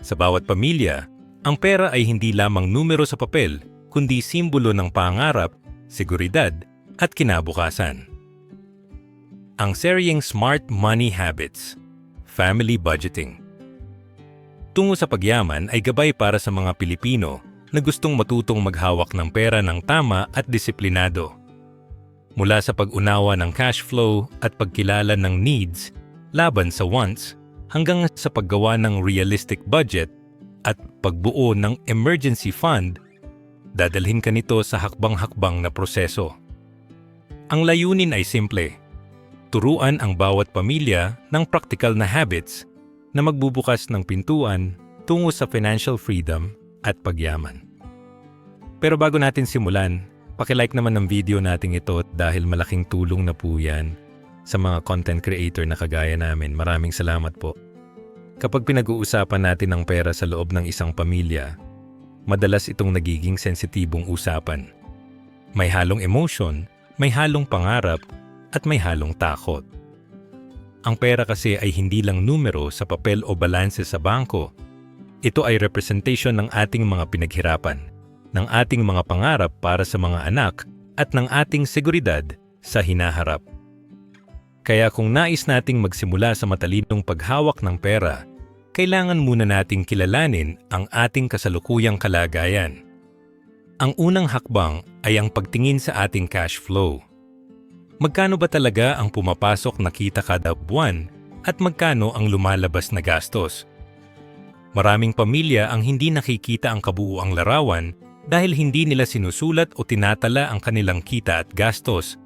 Sa bawat pamilya, ang pera ay hindi lamang numero sa papel, kundi simbolo ng pangarap, seguridad, at kinabukasan. Ang seryeng Smart Money Habits, Family Budgeting. Tungo sa pagyaman ay gabay para sa mga Pilipino na gustong matutong maghawak ng pera ng tama at disiplinado. Mula sa pag-unawa ng cash flow at pagkilala ng needs laban sa wants, hanggang sa paggawa ng realistic budget at pagbuo ng emergency fund, dadalhin ka nito sa hakbang-hakbang na proseso. Ang layunin ay simple: turuan ang bawat pamilya ng praktikal na habits na magbubukas ng pintuan tungo sa financial freedom at pagyaman. Pero bago natin simulan, paki-like naman ng video natin ito dahil malaking tulong na po yan sa mga content creator na kagaya namin. Maraming salamat po. Kapag pinag-uusapan natin ang pera sa loob ng isang pamilya, madalas itong nagiging sensitibong usapan. May halong emotion, may halong pangarap, at may halong takot. Ang pera kasi ay hindi lang numero sa papel o balanse sa bangko. Ito ay representation ng ating mga pinaghirapan, ng ating mga pangarap para sa mga anak, at ng ating seguridad sa hinaharap. Kaya kung nais nating magsimula sa matalinong paghawak ng pera, kailangan muna nating kilalanin ang ating kasalukuyang kalagayan. Ang unang hakbang ay ang pagtingin sa ating cash flow. Magkano ba talaga ang pumapasok na kita kada buwan at magkano ang lumalabas na gastos? Maraming pamilya ang hindi nakikita ang kabuuang larawan dahil hindi nila sinusulat o tinatala ang kanilang kita at gastos.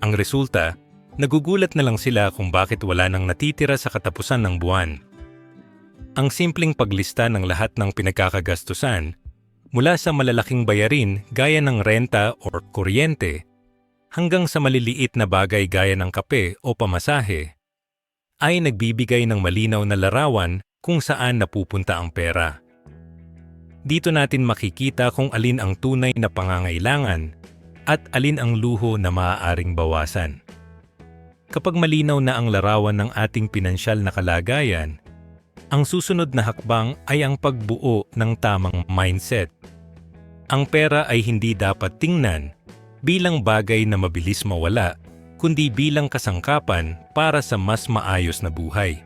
Ang resulta, nagugulat na lang sila kung bakit wala nang natitira sa katapusan ng buwan. Ang simpleng paglista ng lahat ng pinagkakagastusan, mula sa malalaking bayarin gaya ng renta o kuryente, hanggang sa maliliit na bagay gaya ng kape o pamasahe, ay nagbibigay ng malinaw na larawan kung saan napupunta ang pera. Dito natin makikita kung alin ang tunay na pangangailangan at alin ang luho na maaaring bawasan. Kapag malinaw na ang larawan ng ating pinansyal na kalagayan, ang susunod na hakbang ay ang pagbuo ng tamang mindset. Ang pera ay hindi dapat tingnan bilang bagay na mabilis mawala, kundi bilang kasangkapan para sa mas maayos na buhay.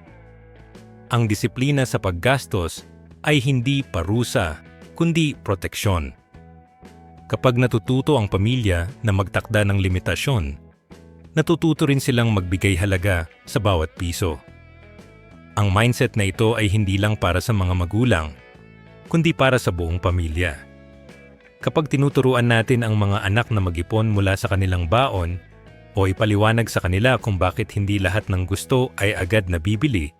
Ang disiplina sa paggastos ay hindi parusa, kundi proteksyon. Kapag natututo ang pamilya na magtakda ng limitasyon, natututo rin silang magbigay halaga sa bawat piso. Ang mindset na ito ay hindi lang para sa mga magulang, kundi para sa buong pamilya. Kapag tinuturuan natin ang mga anak na mag-ipon mula sa kanilang baon o ipaliwanag sa kanila kung bakit hindi lahat ng gusto ay agad nabibili,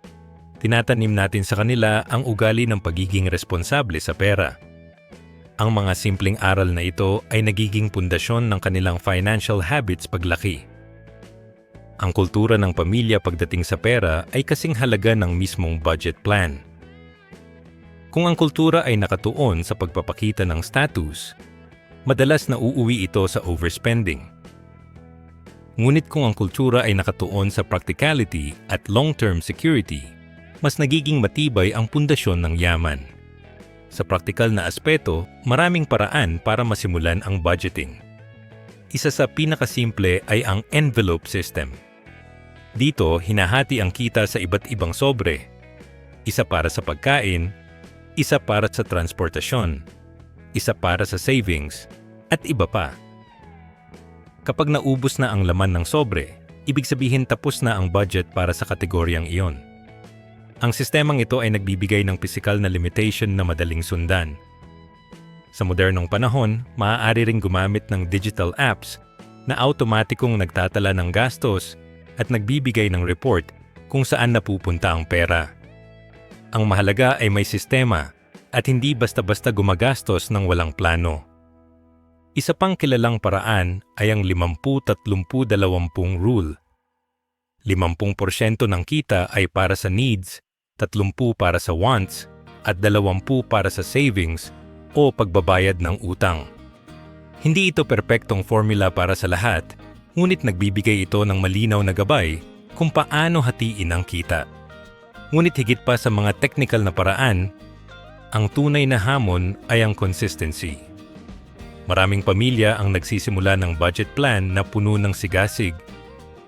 tinatanim natin sa kanila ang ugali ng pagiging responsable sa pera. Ang mga simpleng aral na ito ay nagiging pundasyon ng kanilang financial habits paglaki. Ang kultura ng pamilya pagdating sa pera ay kasing halaga ng mismong budget plan. Kung ang kultura ay nakatuon sa pagpapakita ng status, madalas nauuwi ito sa overspending. Ngunit kung ang kultura ay nakatuon sa practicality at long-term security, mas nagiging matibay ang pundasyon ng yaman. Sa praktikal na aspeto, maraming paraan para masimulan ang budgeting. Isa sa pinakasimple ay ang envelope system. Dito, hinahati ang kita sa iba't ibang sobre. Isa para sa pagkain, isa para sa transportasyon, isa para sa savings, at iba pa. Kapag naubos na ang laman ng sobre, ibig sabihin tapos na ang budget para sa kategoryang iyon. Ang sistemang ito ay nagbibigay ng pisikal na limitation na madaling sundan. Sa modernong panahon, maaari ring gumamit ng digital apps na automatikong nagtatala ng gastos at nagbibigay ng report kung saan napupunta ang pera. Ang mahalaga ay may sistema at hindi basta-basta gumagastos ng walang plano. Isa pang kilalang paraan ay ang 50-30-20 rule. 50% ng kita ay para sa needs, 30% para sa wants, at 20% para sa savings o pagbabayad ng utang. Hindi ito perpektong formula para sa lahat, ngunit nagbibigay ito ng malinaw na gabay kung paano hatiin ang kita. Ngunit higit pa sa mga technical na paraan, ang tunay na hamon ay ang consistency. Maraming pamilya ang nagsisimula ng budget plan na puno ng sigasig,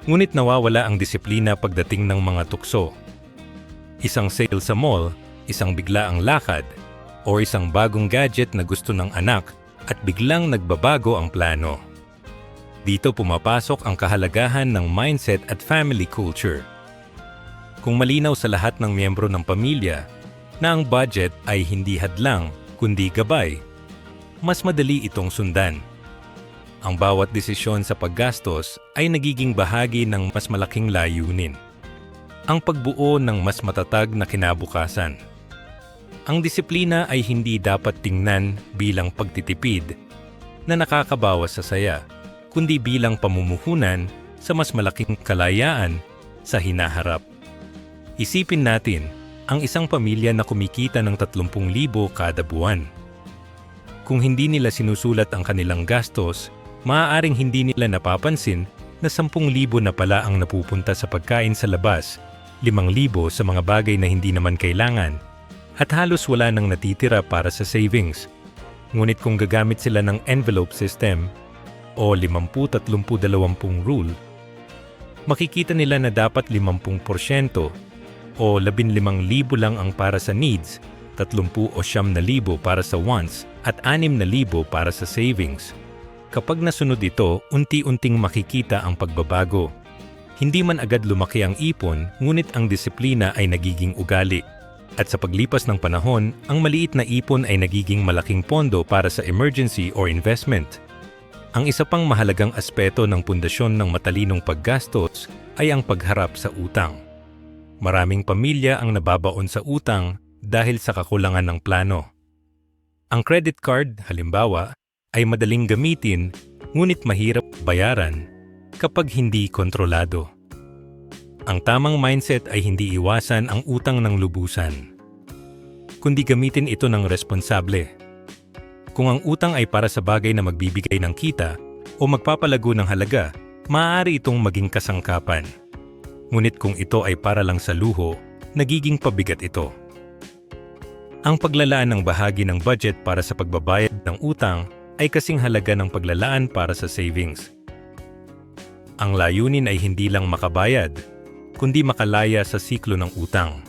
ngunit nawawala ang disiplina pagdating ng mga tukso. Isang sale sa mall, isang biglaang lakad, o isang bagong gadget na gusto ng anak at biglang nagbabago ang plano. Dito pumapasok ang kahalagahan ng mindset at family culture. Kung malinaw sa lahat ng miyembro ng pamilya na ang budget ay hindi hadlang kundi gabay, mas madali itong sundan. Ang bawat desisyon sa paggastos ay nagiging bahagi ng mas malaking layunin. Ang pagbuo ng mas matatag na kinabukasan. Ang disiplina ay hindi dapat tingnan bilang pagtitipid na nakakabawas sa saya, kundi bilang pamumuhunan sa mas malaking kalayaan sa hinaharap. Isipin natin ang isang pamilya na kumikita ng 30,000 kada buwan. Kung hindi nila sinusulat ang kanilang gastos, maaaring hindi nila napapansin na 10,000 na pala ang napupunta sa pagkain sa labas, 5,000 sa mga bagay na hindi naman kailangan, at halos wala nang natitira para sa savings. Ngunit kung gagamit sila ng envelope system o 50-30-20 rule, makikita nila na dapat 50% o 15,000 lang ang para sa needs, 30 o 9,000 para sa wants, at 6,000 para sa savings. Kapag nasunod ito, unti-unting makikita ang pagbabago. Hindi man agad lumaki ang ipon, ngunit ang disiplina ay nagiging ugali. At sa paglipas ng panahon, ang maliit na ipon ay nagiging malaking pondo para sa emergency or investment. Ang isa pang mahalagang aspeto ng pundasyon ng matalinong paggastos ay ang pagharap sa utang. Maraming pamilya ang nababaon sa utang dahil sa kakulangan ng plano. Ang credit card, halimbawa, ay madaling gamitin ngunit mahirap bayaran kapag hindi kontrolado. Ang tamang mindset ay hindi iwasan ang utang ng lubusan, kundi gamitin ito ng responsable. Kung ang utang ay para sa bagay na magbibigay ng kita o magpapalago ng halaga, maaari itong maging kasangkapan. Ngunit kung ito ay para lang sa luho, nagiging pabigat ito. Ang paglalaan ng bahagi ng budget para sa pagbabayad ng utang ay kasing halaga ng paglalaan para sa savings. Ang layunin ay hindi lang makabayad, kundi makalaya sa siklo ng utang.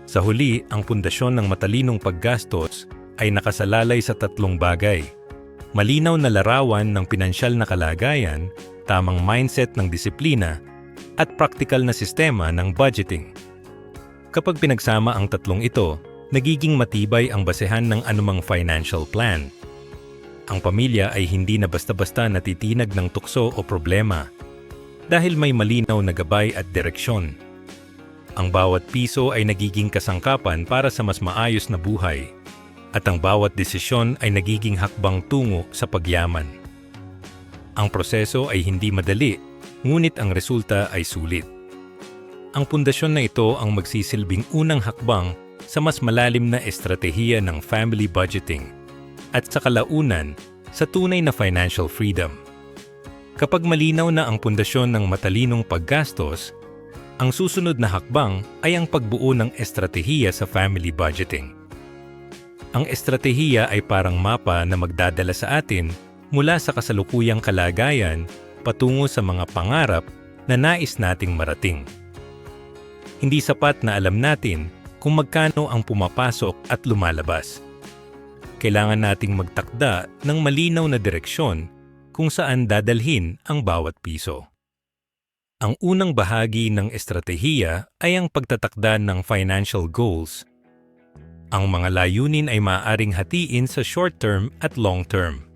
Sa huli, ang pundasyon ng matalinong paggastos ay nakasalalay sa 3 bagay: malinaw na larawan ng pinansyal na kalagayan, tamang mindset ng disiplina, at praktikal na sistema ng budgeting. Kapag pinagsama ang 3 ito, nagiging matibay ang basehan ng anumang financial plan. Ang pamilya ay hindi na basta-basta natitinag ng tukso o problema dahil may malinaw na gabay at direksyon. Ang bawat piso ay nagiging kasangkapan para sa mas maayos na buhay, at ang bawat desisyon ay nagiging hakbang tungo sa pagyaman. Ang proseso ay hindi madali, ngunit ang resulta ay sulit. Ang pundasyon na ito ang magsisilbing unang hakbang sa mas malalim na estratehiya ng family budgeting at sa kalaunan sa tunay na financial freedom. Kapag malinaw na ang pundasyon ng matalinong paggastos, ang susunod na hakbang ay ang pagbuo ng estratehiya sa family budgeting. Ang estratehiya ay parang mapa na magdadala sa atin mula sa kasalukuyang kalagayan patungo sa mga pangarap na nais nating marating. Hindi sapat na alam natin kung magkano ang pumapasok at lumalabas. Kailangan nating magtakda ng malinaw na direksyon kung saan dadalhin ang bawat piso. Ang unang bahagi ng estratehiya ay ang pagtatakda ng financial goals. Ang mga layunin ay maaaring hatiin sa short-term at long-term.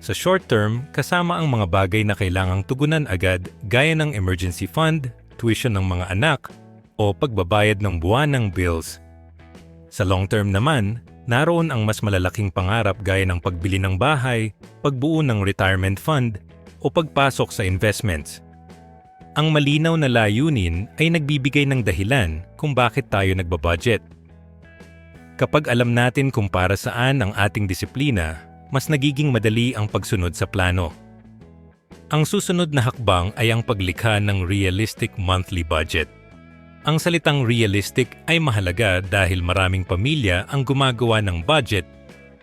Sa short term, kasama ang mga bagay na kailangang tugunan agad gaya ng emergency fund, tuition ng mga anak, o pagbabayad ng buwanang bills. Sa long term naman, naroon ang mas malalaking pangarap gaya ng pagbili ng bahay, pagbuo ng retirement fund, o pagpasok sa investments. Ang malinaw na layunin ay nagbibigay ng dahilan kung bakit tayo nagbabudget. Kapag alam natin kung para saan ang ating disiplina, mas nagiging madali ang pagsunod sa plano. Ang susunod na hakbang ay ang paglikha ng realistic monthly budget. Ang salitang realistic ay mahalaga dahil maraming pamilya ang gumagawa ng budget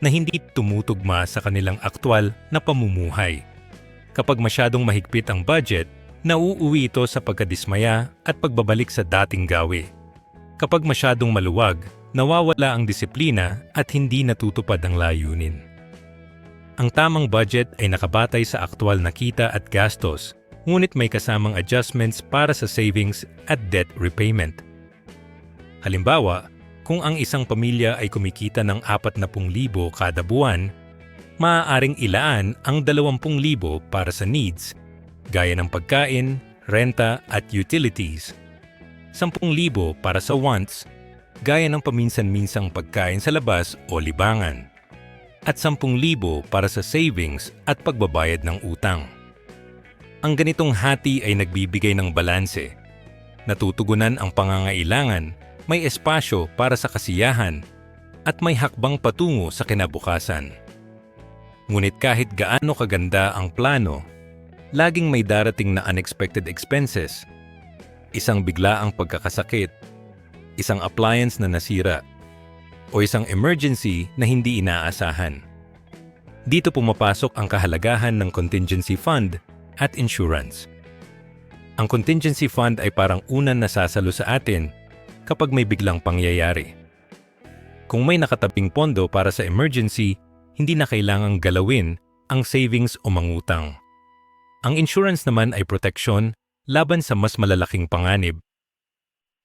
na hindi tumutugma sa kanilang aktwal na pamumuhay. Kapag masyadong mahigpit ang budget, nauuwi ito sa pagkadismaya at pagbabalik sa dating gawi. Kapag masyadong maluwag, nawawala ang disiplina at hindi natutupad ang layunin. Ang tamang budget ay nakabatay sa aktwal na kita at gastos, ngunit may kasamang adjustments para sa savings at debt repayment. Halimbawa, kung ang isang pamilya ay kumikita ng 40,000 kada buwan, maaaring ilaan ang 20,000 para sa needs, gaya ng pagkain, renta at utilities, 10,000 para sa wants, gaya ng paminsan-minsang pagkain sa labas o libangan, at 10,000 para sa savings at pagbabayad ng utang. Ang ganitong hati ay nagbibigay ng balanse. Natutugunan ang pangangailangan, may espasyo para sa kasiyahan, at may hakbang patungo sa kinabukasan. Ngunit kahit gaano kaganda ang plano, laging may darating na unexpected expenses. Isang biglaang pagkakasakit, isang appliance na nasira, o isang emergency na hindi inaasahan. Dito pumapasok ang kahalagahan ng contingency fund at insurance. Ang contingency fund ay parang unang nasasalo sa atin kapag may biglang pangyayari. Kung may nakatabing pondo para sa emergency, hindi na kailangang galawin ang savings o mangutang. Ang insurance naman ay proteksyon laban sa mas malalaking panganib.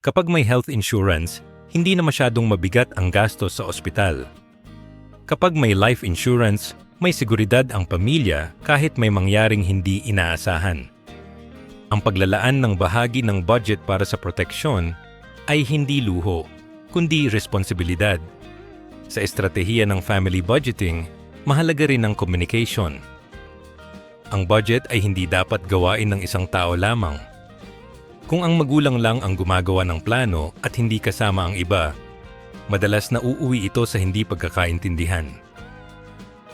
Kapag may health insurance, hindi na masyadong mabigat ang gastos sa ospital. Kapag may life insurance, may seguridad ang pamilya kahit may mangyaring hindi inaasahan. Ang paglalaan ng bahagi ng budget para sa proteksyon ay hindi luho, kundi responsibilidad. Sa estratehiya ng family budgeting, mahalaga rin ang communication. Ang budget ay hindi dapat gawain ng isang tao lamang. Kung ang magulang lang ang gumagawa ng plano at hindi kasama ang iba, madalas nauuwi ito sa hindi pagkakaintindihan.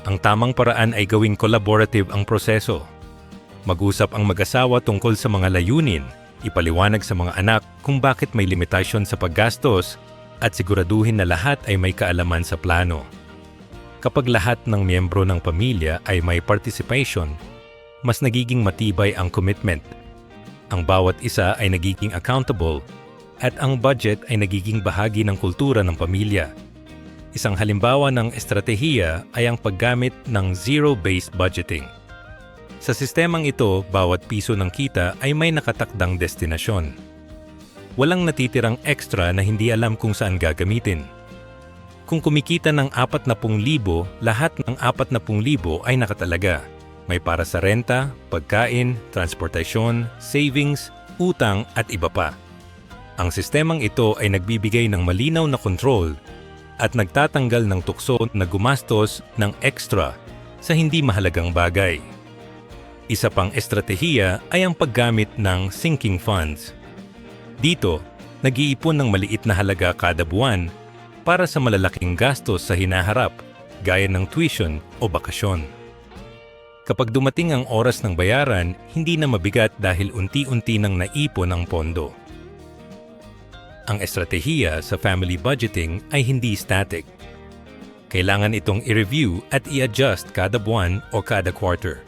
Ang tamang paraan ay gawing collaborative ang proseso. Mag-usap ang mag-asawa tungkol sa mga layunin, ipaliwanag sa mga anak kung bakit may limitasyon sa paggastos, at siguraduhin na lahat ay may kaalaman sa plano. Kapag lahat ng miyembro ng pamilya ay may participation, mas nagiging matibay ang commitment. Ang bawat isa ay nagiging accountable, at ang budget ay nagiging bahagi ng kultura ng pamilya. Isang halimbawa ng estratehiya ay ang paggamit ng zero-based budgeting. Sa sistemang ito, bawat piso ng kita ay may nakatakdang destinasyon. Walang natitirang extra na hindi alam kung saan gagamitin. Kung kumikita ng 40,000, lahat ng 40,000 ay nakatalaga. May para sa renta, pagkain, transportasyon, savings, utang at iba pa. Ang sistemang ito ay nagbibigay ng malinaw na control at nagtatanggal ng tukso na gumastos ng extra sa hindi mahalagang bagay. Isa pang estratehiya ay ang paggamit ng sinking funds. Dito, nag-iipon ng maliit na halaga kada buwan para sa malalaking gastos sa hinaharap, gaya ng tuition o bakasyon. Kapag dumating ang oras ng bayaran, hindi na mabigat dahil unti-unti nang naipon ang pondo. Ang estratehiya sa family budgeting ay hindi static. Kailangan itong i-review at i-adjust kada buwan o kada quarter.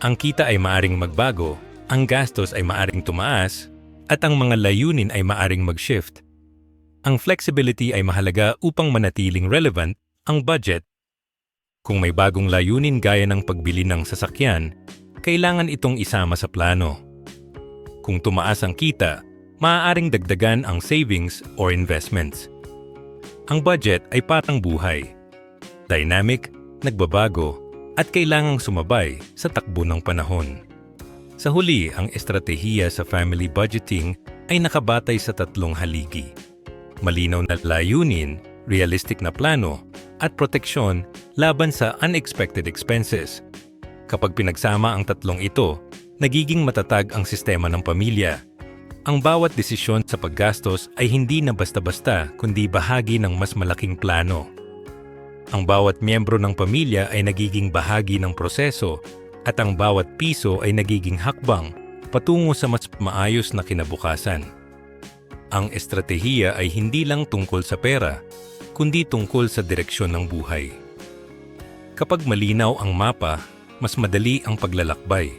Ang kita ay maaring magbago, ang gastos ay maaring tumaas, at ang mga layunin ay maaring mag-shift. Ang flexibility ay mahalaga upang manatiling relevant ang budget. Kung may bagong layunin gaya ng pagbili ng sasakyan, kailangan itong isama sa plano. Kung tumaas ang kita, maaaring dagdagan ang savings or investments. Ang budget ay parang buhay. Dynamic, nagbabago, at kailangang sumabay sa takbo ng panahon. Sa huli, ang estratehiya sa family budgeting ay nakabatay sa 3 haligi. Malinaw na layunin, realistic na plano, at proteksyon laban sa unexpected expenses. Kapag pinagsama ang 3 ito, nagiging matatag ang sistema ng pamilya. Ang bawat desisyon sa paggastos ay hindi na basta-basta kundi bahagi ng mas malaking plano. Ang bawat miyembro ng pamilya ay nagiging bahagi ng proseso at ang bawat piso ay nagiging hakbang patungo sa mas maayos na kinabukasan. Ang estratehiya ay hindi lang tungkol sa pera, kundi tungkol sa direksyon ng buhay. Kapag malinaw ang mapa, mas madali ang paglalakbay.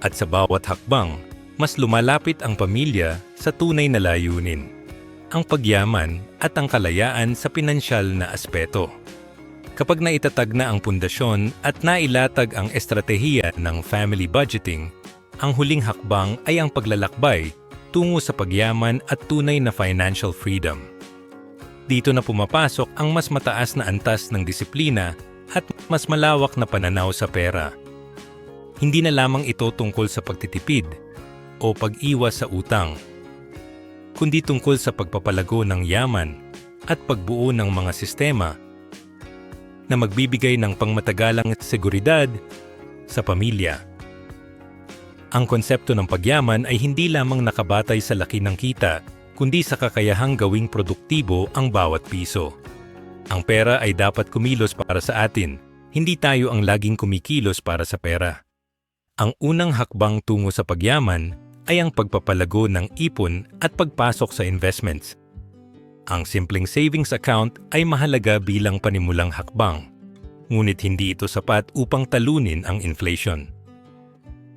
At sa bawat hakbang, mas lumalapit ang pamilya sa tunay na layunin, ang pagyaman at ang kalayaan sa pinansyal na aspeto. Kapag naitatag na ang pundasyon at nailatag ang estratehiya ng family budgeting, ang huling hakbang ay ang paglalakbay tungo sa pagyaman at tunay na financial freedom. Dito na pumapasok ang mas mataas na antas ng disiplina at mas malawak na pananaw sa pera. Hindi na lamang ito tungkol sa pagtitipid o pag-iwas sa utang, kundi tungkol sa pagpapalago ng yaman at pagbuo ng mga sistema na magbibigay ng pangmatagalang seguridad sa pamilya. Ang konsepto ng pagyaman ay hindi lamang nakabatay sa laki ng kita, kundi sa kakayahang gawing produktibo ang bawat piso. Ang pera ay dapat kumilos para sa atin, hindi tayo ang laging kumikilos para sa pera. Ang unang hakbang tungo sa pagyaman ay ang pagpapalago ng ipon at pagpasok sa investments. Ang simpleng savings account ay mahalaga bilang panimulang hakbang, ngunit hindi ito sapat upang talunin ang inflation.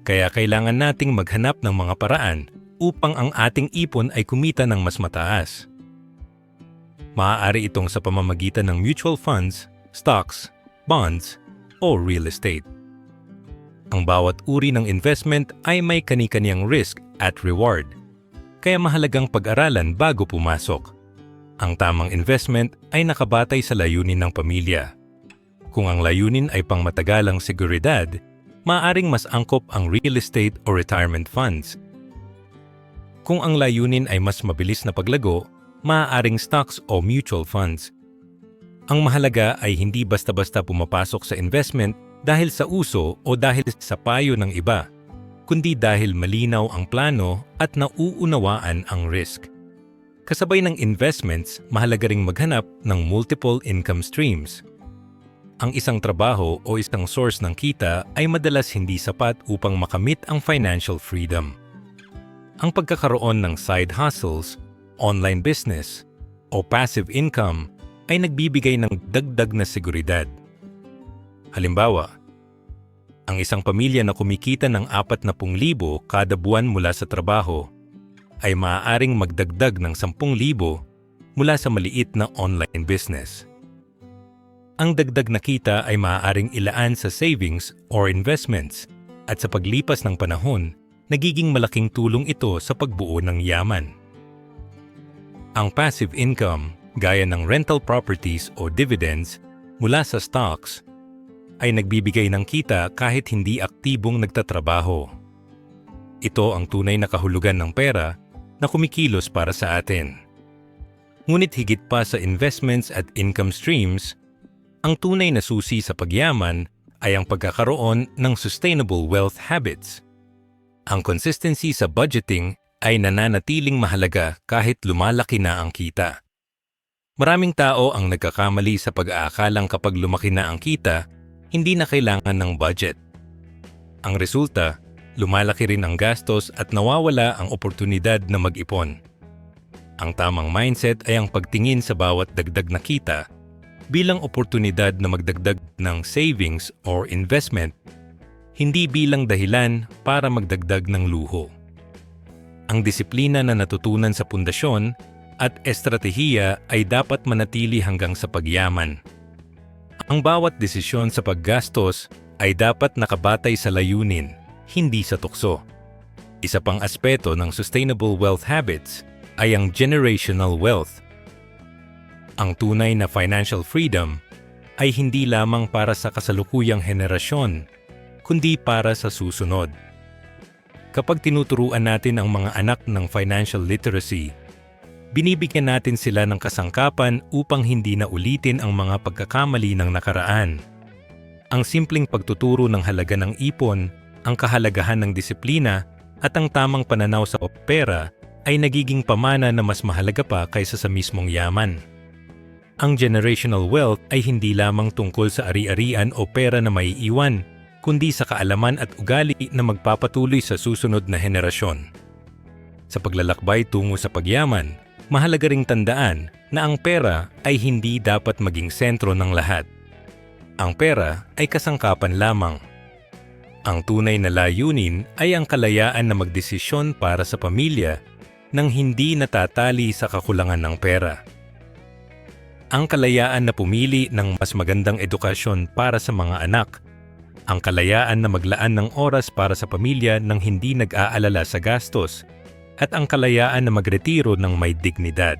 Kaya kailangan nating maghanap ng mga paraan upang ang ating ipon ay kumita ng mas mataas. Maaari itong sa pamamagitan ng mutual funds, stocks, bonds, o real estate. Ang bawat uri ng investment ay may kani-kaniyang risk at reward, kaya mahalagang pag-aralan bago pumasok. Ang tamang investment ay nakabatay sa layunin ng pamilya. Kung ang layunin ay pangmatagalang seguridad, maaaring mas angkop ang real estate o retirement funds. Kung ang layunin ay mas mabilis na paglago, maaaring stocks o mutual funds. Ang mahalaga ay hindi basta-basta pumapasok sa investment dahil sa uso o dahil sa payo ng iba, kundi dahil malinaw ang plano at nauunawaan ang risk. Kasabay ng investments, mahalaga ring maghanap ng multiple income streams. Ang isang trabaho o isang source ng kita ay madalas hindi sapat upang makamit ang financial freedom. Ang pagkakaroon ng side hustles, online business, o passive income ay nagbibigay ng dagdag na seguridad. Halimbawa, ang isang pamilya na kumikita ng 40,000 kada buwan mula sa trabaho ay maaaring magdagdag ng 10,000 mula sa maliit na online business. Ang dagdag na kita ay maaaring ilaan sa savings or investments at sa paglipas ng panahon, nagiging malaking tulong ito sa pagbuo ng yaman. Ang passive income, gaya ng rental properties o dividends mula sa stocks, ay nagbibigay ng kita kahit hindi aktibong nagtatrabaho. Ito ang tunay na kahulugan ng pera na kumikilos para sa atin. Ngunit higit pa sa investments at income streams, ang tunay na susi sa pagyaman ay ang pagkakaroon ng sustainable wealth habits. Ang consistency sa budgeting ay nananatiling mahalaga kahit lumalaki na ang kita. Maraming tao ang nagkakamali sa pag-aakalang kapag lumaki na ang kita, hindi na kailangan ng budget. Ang resulta, lumalaki rin ang gastos at nawawala ang oportunidad na mag-ipon. Ang tamang mindset ay ang pagtingin sa bawat dagdag na kita bilang oportunidad na magdagdag ng savings or investment, hindi bilang dahilan para magdagdag ng luho. Ang disiplina na natutunan sa pundasyon at estratehiya ay dapat manatili hanggang sa pagyaman. Ang bawat desisyon sa paggastos ay dapat nakabatay sa layunin, hindi sa tukso. Isa pang aspeto ng sustainable wealth habits ay ang generational wealth. Ang tunay na financial freedom ay hindi lamang para sa kasalukuyang henerasyon, kundi para sa susunod. Kapag tinuturuan natin ang mga anak ng financial literacy, binibigyan natin sila ng kasangkapan upang hindi na ulitin ang mga pagkakamali ng nakaraan. Ang simpleng pagtuturo ng halaga ng ipon, ang kahalagahan ng disiplina, at ang tamang pananaw sa pera ay nagiging pamana na mas mahalaga pa kaysa sa mismong yaman. Ang generational wealth ay hindi lamang tungkol sa ari-arian o pera na maiiwan, kundi sa kaalaman at ugali na magpapatuloy sa susunod na henerasyon. Sa paglalakbay tungo sa pagyaman, mahalaga ring tandaan na ang pera ay hindi dapat maging sentro ng lahat. Ang pera ay kasangkapan lamang. Ang tunay na layunin ay ang kalayaan na magdesisyon para sa pamilya nang hindi natatali sa kakulangan ng pera. Ang kalayaan na pumili ng mas magandang edukasyon para sa mga anak. Ang kalayaan na maglaan ng oras para sa pamilya nang hindi nag-aalala sa gastos. At ang kalayaan na magretiro ng may dignidad.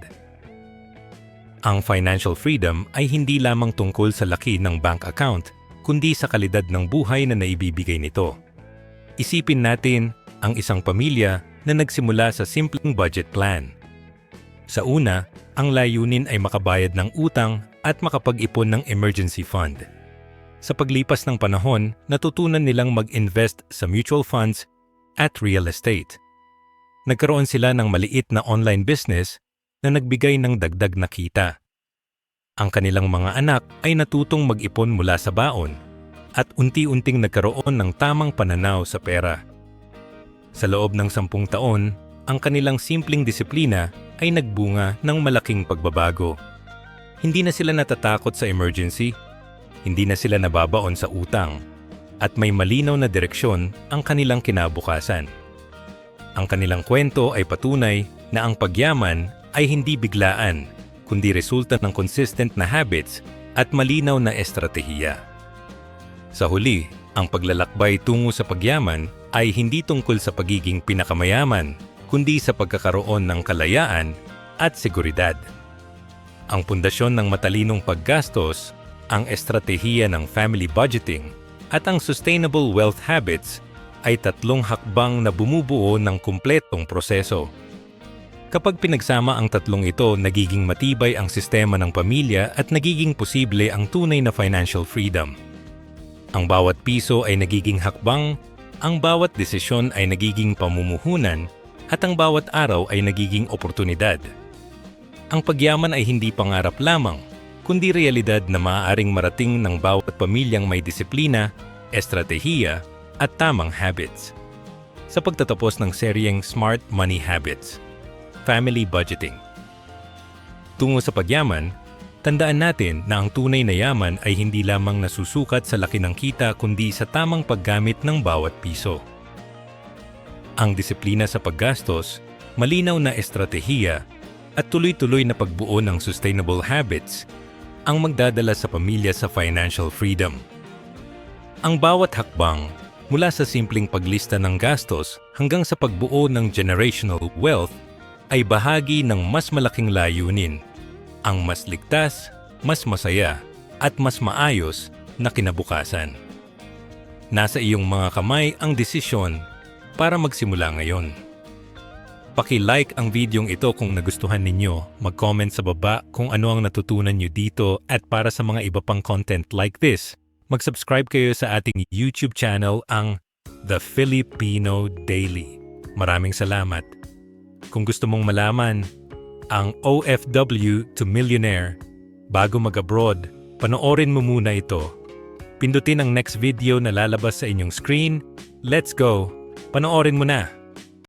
Ang financial freedom ay hindi lamang tungkol sa laki ng bank account, kundi sa kalidad ng buhay na naibibigay nito. Isipin natin ang isang pamilya na nagsimula sa simpleng budget plan. Sa una, ang layunin ay makabayad ng utang at makapag-ipon ng emergency fund. Sa paglipas ng panahon, natutunan nilang mag-invest sa mutual funds at real estate. Nagkaroon sila ng maliit na online business na nagbigay ng dagdag na kita. Ang kanilang mga anak ay natutong mag-ipon mula sa baon at unti-unting nagkaroon ng tamang pananaw sa pera. Sa loob ng 10 taon, ang kanilang simpleng disiplina ay nagbunga ng malaking pagbabago. Hindi na sila natatakot sa emergency, hindi na sila nababaon sa utang, at may malinaw na direksyon ang kanilang kinabukasan. Ang kanilang kwento ay patunay na ang pagyaman ay hindi biglaan, kundi resulta ng consistent na habits at malinaw na estratehiya. Sa huli, ang paglalakbay tungo sa pagyaman ay hindi tungkol sa pagiging pinakamayaman, kundi sa pagkakaroon ng kalayaan at seguridad. Ang pundasyon ng matalinong paggastos, ang estratehiya ng family budgeting, at ang sustainable wealth habits ay 3 hakbang na bumubuo ng kumpletong proseso. Kapag pinagsama ang 3 ito, nagiging matibay ang sistema ng pamilya at nagiging posible ang tunay na financial freedom. Ang bawat piso ay nagiging hakbang, ang bawat desisyon ay nagiging pamumuhunan, at ang bawat araw ay nagiging oportunidad. Ang pagyaman ay hindi pangarap lamang, kundi realidad na maaaring marating ng bawat pamilyang may disiplina, estratehiya, at tamang habits. Sa pagtatapos ng seryeng Smart Money Habits, Family Budgeting. Tungo sa pagyaman, tandaan natin na ang tunay na yaman ay hindi lamang nasusukat sa laki ng kita kundi sa tamang paggamit ng bawat piso. Ang disiplina sa paggastos, malinaw na estratehiya, at tuloy-tuloy na pagbuo ng sustainable habits ang magdadala sa pamilya sa financial freedom. Ang bawat hakbang, mula sa simpleng paglista ng gastos hanggang sa pagbuo ng generational wealth, ay bahagi ng mas malaking layunin, ang mas ligtas, mas masaya, at mas maayos na kinabukasan. Nasa iyong mga kamay ang desisyon para magsimula ngayon. Paki-like ang videong ito kung nagustuhan ninyo, mag-comment sa baba kung ano ang natutunan nyo dito, at para sa mga iba pang content like this, mag-subscribe kayo sa ating YouTube channel, ang The Filipino Daily. Maraming salamat. Kung gusto mong malaman ang OFW to Millionaire bago mag-abroad, panoorin mo muna ito. Pindutin ang next video na lalabas sa inyong screen. Let's go! Panoorin mo na!